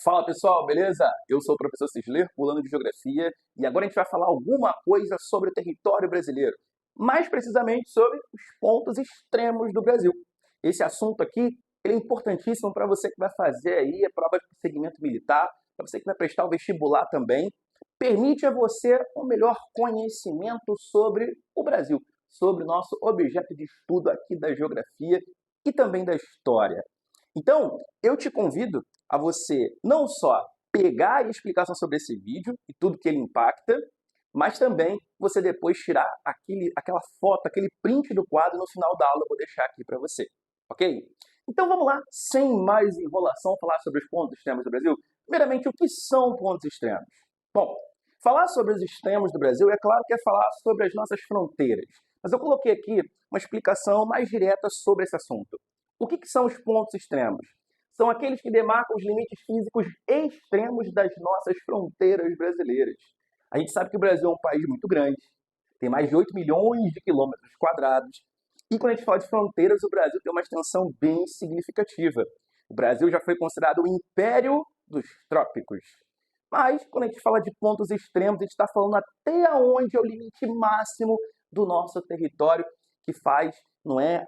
Fala pessoal, beleza? Eu sou o professor Cisler, pulando de Geografia, e agora a gente vai falar alguma coisa sobre o território brasileiro, mais precisamente sobre os pontos extremos do Brasil. Esse assunto aqui ele é importantíssimo para você que vai fazer aí a prova de segmento militar, para você que vai prestar o vestibular também. Permite a você um melhor conhecimento sobre o Brasil, sobre o nosso objeto de estudo aqui da geografia e também da história. Então, eu te convido a você não só pegar a explicação sobre esse vídeo e tudo que ele impacta, mas também você depois tirar aquela foto, aquele print do quadro no final da aula, eu vou deixar aqui para você, ok? Então vamos lá, sem mais enrolação, falar sobre os pontos extremos do Brasil. Primeiramente, o que são pontos extremos? Bom, falar sobre os extremos do Brasil é claro que é falar sobre as nossas fronteiras, mas eu coloquei aqui uma explicação mais direta sobre esse assunto. O que são os pontos extremos? São aqueles que demarcam os limites físicos extremos das nossas fronteiras brasileiras. A gente sabe que o Brasil é um país muito grande, tem mais de 8 milhões de quilômetros quadrados, e quando a gente fala de fronteiras, o Brasil tem uma extensão bem significativa. O Brasil já foi considerado o império dos trópicos. Mas, quando a gente fala de pontos extremos, a gente está falando até onde é o limite máximo do nosso território, que faz, não é,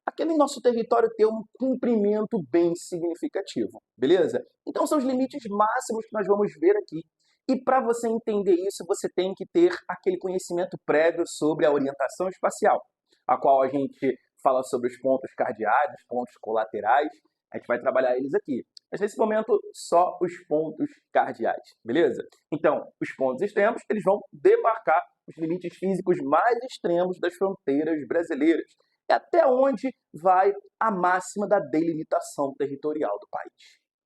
aquele nosso território ter um comprimento bem significativo, beleza? Então são os limites máximos que nós vamos ver aqui. E para você entender isso, você tem que ter aquele conhecimento prévio sobre a orientação espacial, a qual a gente fala sobre os pontos cardeais, pontos colaterais, a gente vai trabalhar eles aqui. Mas nesse momento, só os pontos cardeais, beleza? Então, os pontos extremos, eles vão demarcar os limites físicos mais extremos das fronteiras brasileiras. É até onde vai a máxima da delimitação territorial do país.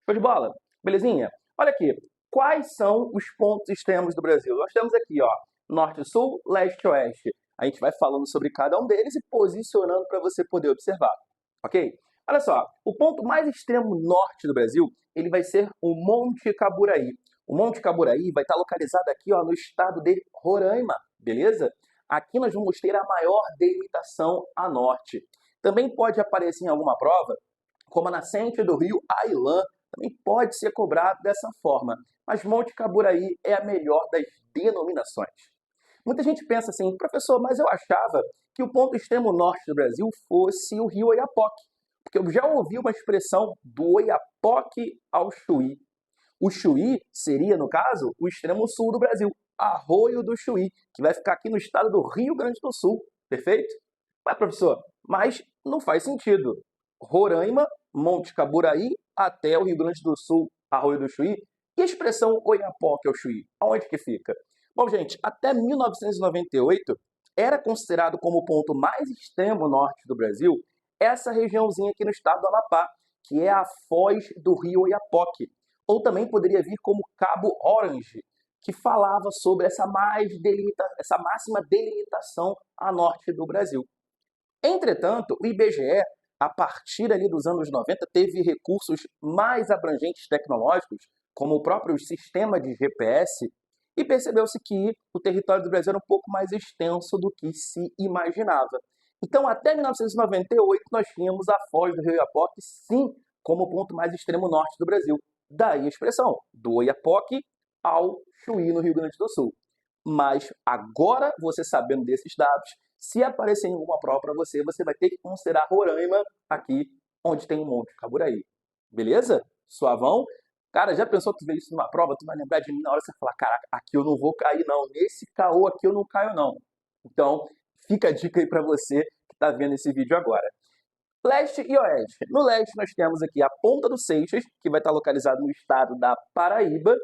Show de bola? Belezinha? Olha aqui, quais são os pontos extremos do Brasil? Nós temos aqui, ó, norte-sul, leste-oeste. A gente vai falando sobre cada um deles e posicionando para você poder observar, ok? Olha só, o ponto mais extremo norte do Brasil, ele vai ser o Monte Caburaí. O Monte Caburaí vai estar localizado aqui, ó, no estado de Roraima, beleza? Aqui nós vamos ter a maior delimitação a norte. Também pode aparecer em alguma prova, como a nascente do rio Ailã, também pode ser cobrado dessa forma. Mas Monte Caburaí é a melhor das denominações. Muita gente pensa assim, professor, mas eu achava que o ponto extremo norte do Brasil fosse o rio Oiapoque, porque eu já ouvi uma expressão do Oiapoque ao Chuí. O Chuí seria, no caso, o extremo sul do Brasil, Arroio do Chuí, que vai ficar aqui no estado do Rio Grande do Sul, perfeito? Mas, professor, mas não faz sentido. Roraima, Monte Caburaí, até o Rio Grande do Sul, Arroio do Chuí, e a expressão Oiapoque ao Chuí, aonde que fica? Bom, gente, até 1998, era considerado como o ponto mais extremo norte do Brasil essa regiãozinha aqui no estado do Amapá, que é a foz do rio Oiapoque, ou também poderia vir como Cabo Orange, que falava sobre essa máxima delimitação a norte do Brasil. Entretanto, o IBGE, a partir ali dos anos 90, teve recursos mais abrangentes tecnológicos, como o próprio sistema de GPS, e percebeu-se que o território do Brasil era um pouco mais extenso do que se imaginava. Então, até 1998, nós tínhamos a foz do rio Oiapoque, sim, como o ponto mais extremo norte do Brasil. Daí a expressão, do Oiapoque ao Chuí, no Rio Grande do Sul. Mas agora, você sabendo desses dados, se aparecer em alguma prova para você, você vai ter que considerar Roraima aqui, onde tem o Monte Caburaí. Beleza? Suavão? Cara, já pensou tu ver isso numa prova? Tu vai lembrar de mim na hora que você falar, caraca, aqui eu não vou cair não, nesse caô aqui eu não caio não. Então, fica a dica aí para você que está vendo esse vídeo agora. Leste e oeste. No leste nós temos aqui a Ponta do Seixas, que vai estar localizado no estado da Paraíba,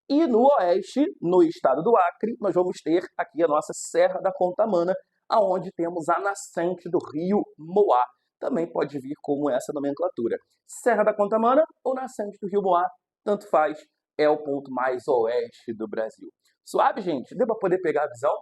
e no oeste, no estado do Acre, nós vamos ter aqui a nossa Serra da Contamana, aonde temos a nascente do rio Moá. Também pode vir como essa nomenclatura. Serra da Contamana ou nascente do rio Moá, tanto faz, é o ponto mais oeste do Brasil. Suave, gente? Deu para poder pegar a visão?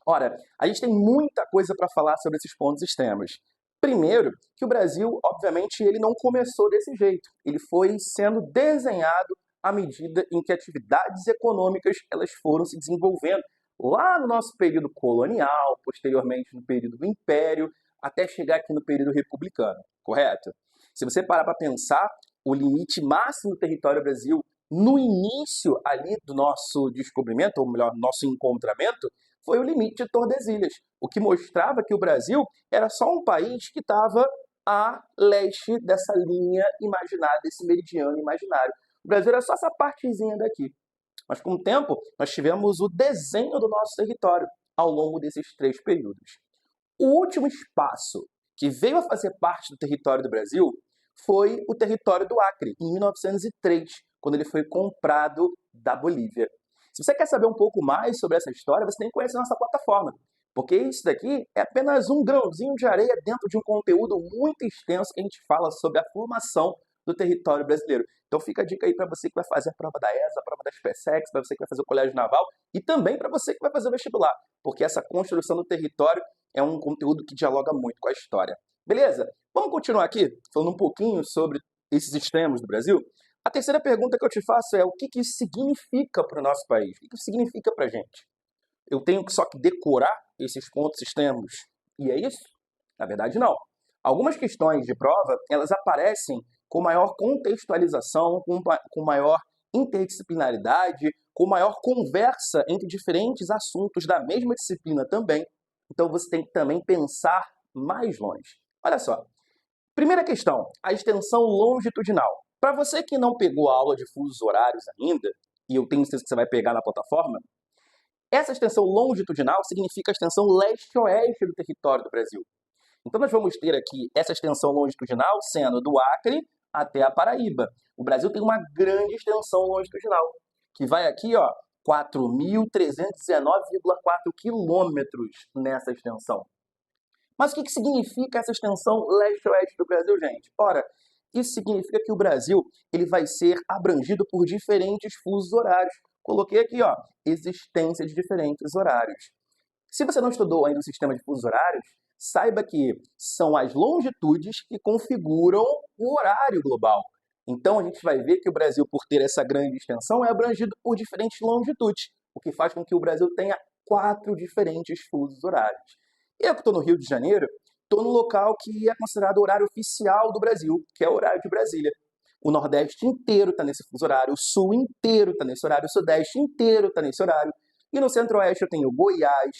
Ora, a gente tem muita coisa para falar sobre esses pontos extremos. Primeiro, que o Brasil, obviamente, ele não começou desse jeito. Ele foi sendo desenhado à medida em que atividades econômicas elas foram se desenvolvendo lá no nosso período colonial, posteriormente no período do Império, até chegar aqui no período republicano, correto? Se você parar para pensar, o limite máximo do território do Brasil no início ali do nosso descobrimento, ou melhor, nosso encontramento, foi o limite de Tordesilhas, o que mostrava que o Brasil era só um país que estava a leste dessa linha imaginária, desse meridiano imaginário. O Brasil era só essa partezinha daqui. Mas com o tempo, nós tivemos o desenho do nosso território ao longo desses 3 períodos. O último espaço que veio a fazer parte do território do Brasil foi o território do Acre, em 1903, quando ele foi comprado da Bolívia. Se você quer saber um pouco mais sobre essa história, você tem que conhecer a nossa plataforma, porque isso daqui é apenas um grãozinho de areia dentro de um conteúdo muito extenso que a gente fala sobre a formação do território brasileiro. Então fica a dica aí para você que vai fazer a prova da ESA, a prova da SpaceX, para você que vai fazer o Colégio Naval e também para você que vai fazer o vestibular, porque essa construção do território é um conteúdo que dialoga muito com a história. Beleza? Vamos continuar aqui, falando um pouquinho sobre esses extremos do Brasil? A terceira pergunta que eu te faço é o que isso significa para o nosso país? O que isso significa para a gente? Eu tenho só que decorar esses pontos extremos e é isso? Na verdade, não. Algumas questões de prova, elas aparecem com maior contextualização, com maior interdisciplinaridade, com maior conversa entre diferentes assuntos da mesma disciplina também. Então você tem que também pensar mais longe. Olha só. Primeira questão, a extensão longitudinal. Para você que não pegou a aula de fusos horários ainda, e eu tenho certeza que você vai pegar na plataforma, essa extensão longitudinal significa a extensão leste-oeste do território do Brasil. Então nós vamos ter aqui essa extensão longitudinal sendo do Acre até a Paraíba. O Brasil tem uma grande extensão longitudinal, que vai aqui, ó, 4.319,4 quilômetros nessa extensão. Mas o que significa essa extensão leste-oeste do Brasil, gente? Ora, isso significa que o Brasil ele vai ser abrangido por diferentes fusos horários. Coloquei aqui, ó, existência de diferentes horários. Se você não estudou ainda o sistema de fusos horários, saiba que são as longitudes que configuram o horário global. Então a gente vai ver que o Brasil, por ter essa grande extensão, é abrangido por diferentes longitudes, o que faz com que o Brasil tenha 4 diferentes fusos horários. Eu que estou no Rio de Janeiro, estou no local que é considerado o horário oficial do Brasil, que é o horário de Brasília. O Nordeste inteiro está nesse fuso horário, o Sul inteiro está nesse horário, o Sudeste inteiro está nesse horário. E no Centro-Oeste eu tenho Goiás,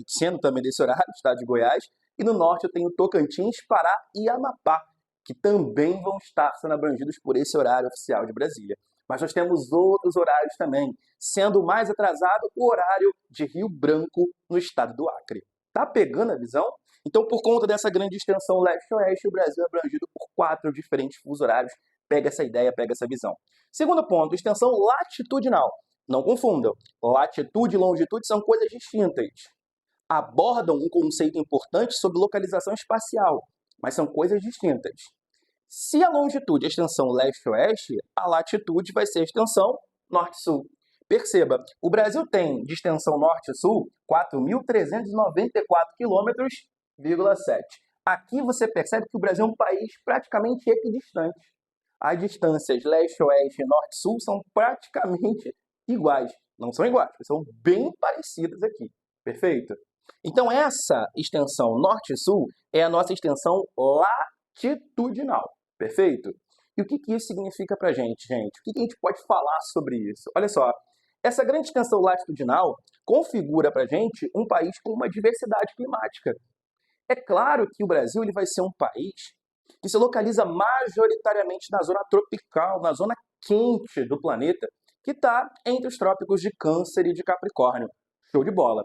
sendo também desse horário, o estado de Goiás. E no Norte eu tenho Tocantins, Pará e Amapá, que também vão estar sendo abrangidos por esse horário oficial de Brasília. Mas nós temos outros horários também, sendo mais atrasado o horário de Rio Branco, no estado do Acre. Tá pegando a visão? Então, por conta dessa grande extensão leste-oeste, o Brasil é abrangido por 4 diferentes fusos horários. Pega essa ideia, pega essa visão. Segundo ponto, extensão latitudinal. Não confundam, latitude e longitude são coisas distintas. Abordam um conceito importante sobre localização espacial, mas são coisas distintas. Se a longitude é a extensão leste-oeste, a latitude vai ser a extensão norte-sul. Perceba, o Brasil tem de extensão norte-sul 4.394 km,7. Aqui você percebe que o Brasil é um país praticamente equidistante. As distâncias leste-oeste e norte-sul são praticamente iguais. Não são iguais, mas são bem parecidas aqui. Perfeito? Então essa extensão norte-sul é a nossa extensão latitudinal. Perfeito? E o que isso significa para a gente, gente? O que a gente pode falar sobre isso? Olha só, essa grande extensão latitudinal configura para a gente um país com uma diversidade climática. É claro que o Brasil ele vai ser um país que se localiza majoritariamente na zona tropical, na zona quente do planeta, que está entre os trópicos de Câncer e de Capricórnio. Show de bola!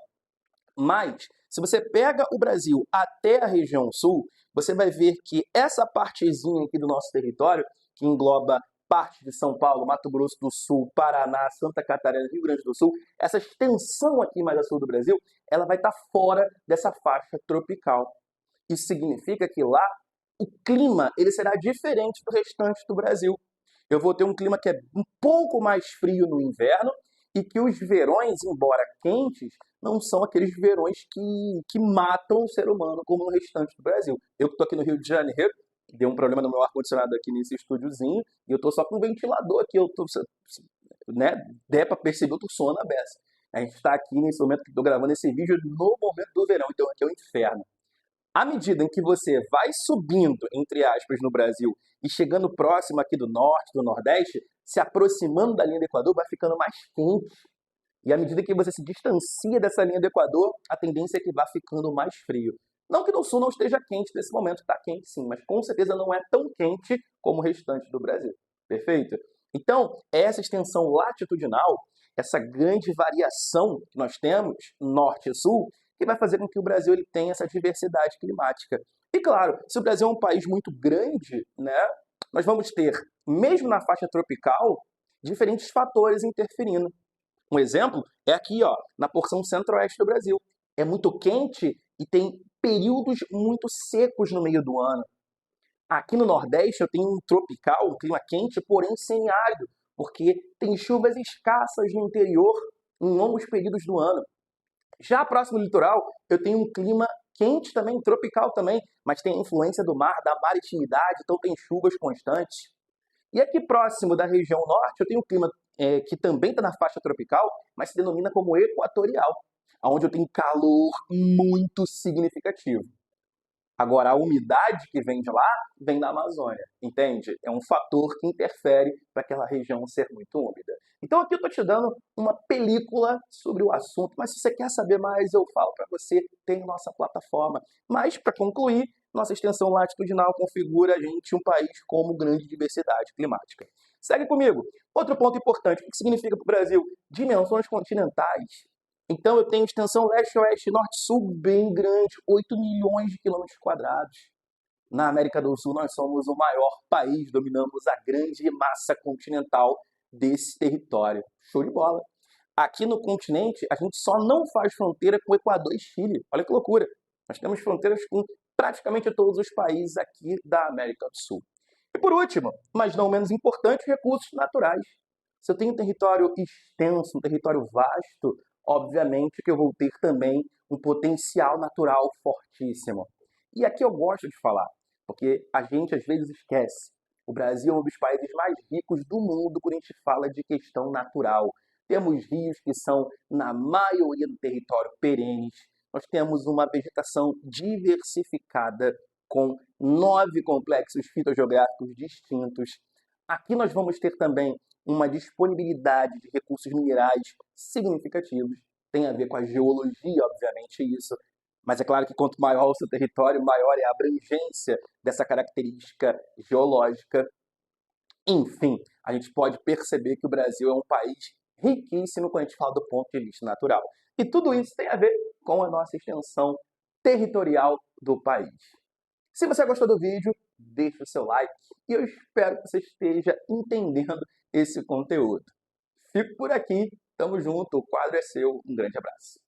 Mas, se você pega o Brasil até a região sul, você vai ver que essa partezinha aqui do nosso território, que engloba parte de São Paulo, Mato Grosso do Sul, Paraná, Santa Catarina, Rio Grande do Sul, essa extensão aqui mais a sul do Brasil, ela vai estar fora dessa faixa tropical. Isso significa que lá o clima ele será diferente do restante do Brasil. Eu vou ter um clima que é um pouco mais frio no inverno e que os verões, embora quentes, não são aqueles verões que matam o ser humano como no restante do Brasil. Eu que estou aqui no Rio de Janeiro, deu um problema no meu ar-condicionado aqui nesse estúdiozinho, e eu estou só com um ventilador aqui, né, der para perceber, eu estou suando a beça. A gente está aqui nesse momento que estou gravando esse vídeo no momento do verão, então aqui é o inferno. À medida em que você vai subindo, entre aspas, no Brasil e chegando próximo aqui do norte, do nordeste, se aproximando da linha do Equador, vai ficando mais quente. E à medida que você se distancia dessa linha do Equador, a tendência é que vá ficando mais frio. Não que no sul não esteja quente nesse momento, está quente sim, mas com certeza não é tão quente como o restante do Brasil. Perfeito? Então, essa extensão latitudinal, essa grande variação que nós temos, norte e sul, que vai fazer com que o Brasil ele tenha essa diversidade climática. E claro, se o Brasil é um país muito grande, né, nós vamos ter, mesmo na faixa tropical, diferentes fatores interferindo. Um exemplo é aqui, ó, na porção centro-oeste do Brasil. É muito quente e tem períodos muito secos no meio do ano. Aqui no Nordeste eu tenho um tropical, um clima quente, porém semiárido, porque tem chuvas escassas no interior em longos períodos do ano. Já próximo do litoral, eu tenho um clima quente também, tropical também, mas tem a influência do mar, da maritimidade, então tem chuvas constantes. E aqui próximo da região norte, eu tenho um clima que também está na faixa tropical, mas se denomina como equatorial, onde eu tenho calor muito significativo. Agora, a umidade que vem de lá vem da Amazônia, entende? É um fator que interfere para aquela região ser muito úmida. Então, aqui eu estou te dando uma película sobre o assunto, mas se você quer saber mais, eu falo para você, tem nossa plataforma. Mas, para concluir, nossa extensão latitudinal configura a gente um país como grande diversidade climática. Segue comigo. Outro ponto importante, o que significa para o Brasil? Dimensões continentais. Então eu tenho extensão leste-oeste, norte-sul bem grande, 8 milhões de quilômetros quadrados. Na América do Sul nós somos o maior país, dominamos a grande massa continental desse território. Show de bola! Aqui no continente a gente só não faz fronteira com o Equador e Chile. Olha que loucura! Nós temos fronteiras com praticamente todos os países aqui da América do Sul. E por último, mas não menos importante, recursos naturais. Se eu tenho um território extenso, um território vasto, obviamente que eu vou ter também um potencial natural fortíssimo. E aqui eu gosto de falar, porque a gente às vezes esquece. O Brasil é um dos países mais ricos do mundo quando a gente fala de questão natural. Temos rios que são, na maioria do território, perenes. Nós temos uma vegetação diversificada com 9 complexos fitogeográficos distintos. Aqui nós vamos ter também uma disponibilidade de recursos minerais significativos. Tem a ver com a geologia, obviamente, isso. Mas é claro que quanto maior o seu território, maior é a abrangência dessa característica geológica. Enfim, a gente pode perceber que o Brasil é um país riquíssimo quando a gente fala do ponto de vista natural. E tudo isso tem a ver com a nossa extensão territorial do país. Se você gostou do vídeo, deixa o seu like e eu espero que você esteja entendendo esse conteúdo. Fico por aqui, tamo junto, o quadro é seu, um grande abraço.